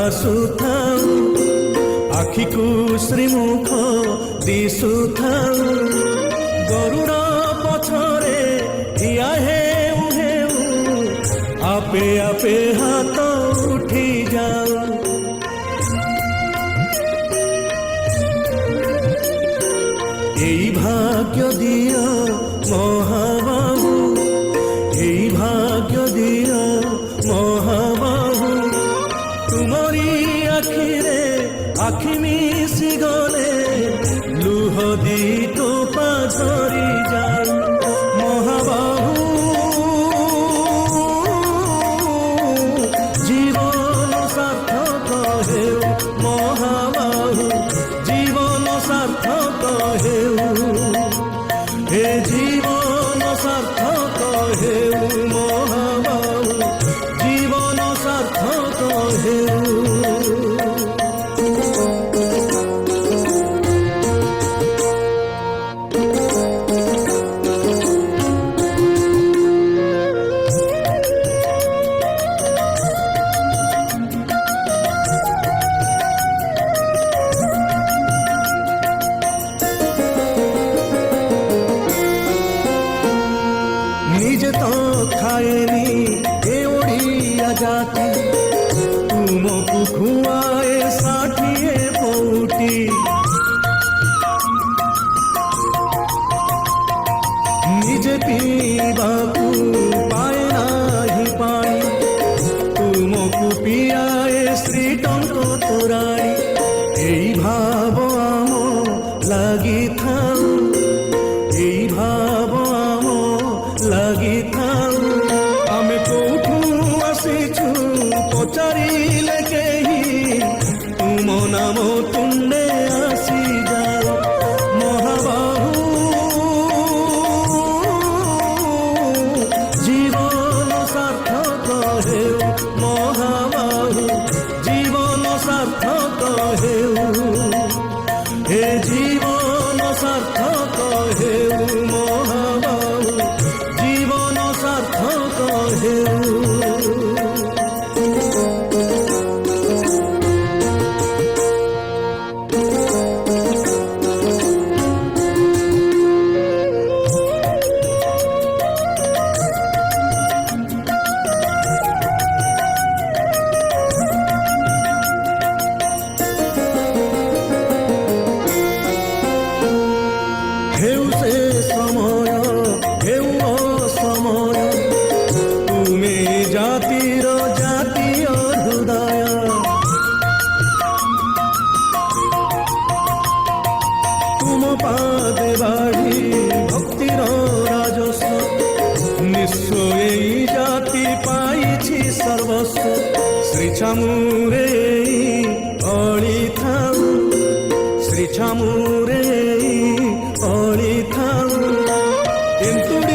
ଭାସୁଥାଉ ଆଖିକୁ ଶ୍ରୀମୁଖ ଦିଶୁଥାଉ ଗରୁଡ଼ ପଛରେ ଠିଆ ହେଉ ହେଉ ଆପେ ଆପେ ହାତ ଉଠି ଯାଉ এই ভাগ্য দিও মহাবাহু এই ভাগ্য দিও মহাবাহু তুমরি আখিরে আখি মিশি গলে লুহ দি টোপা ঝরি যাও মহাবাহু জীবন সার্থক হেউ মহাবাহু জীবন সার্থক হেউ হে জীবন সার্থক হেউ মহাবাহু জীবন সার্থক হেউ নিজে তো খায়নি এ ওড়িয়া জাতি তুমকু খুয়ায়ে ষাঠিয়ে পৌটি নিজে পিবাকু পায় নাহি পানি তুমকু পিয়ায়ে শ্রীটঙ্ক তোরাড়ি এই ভাব আম লাগিথাউ এই ভাব আম লাগিথাউ আমি কোঠু আসিছু পচারিলে কেহি তুম নাম তুণ্ডে আসি যাও মহাবাহু জীবন সার্থক হেউ মহাবাহু জীবন সার্থক হেউ হে জীবন সার্থক হেউ মহাবাহু জীবন সার্থক হেউ হেউ সে সময় হেউ অসময় তুমি জাতির জাতীয় হৃদয় তুম পাদে বাড়ি ভক্তির রাজস্ব নিঃস্ব এই জাতি পাইছি সর্বস্ব শ্রী ছামুরে অড়ি থাউ শ্রী ছামুরে অড়ি থাউ এন্তুড়ি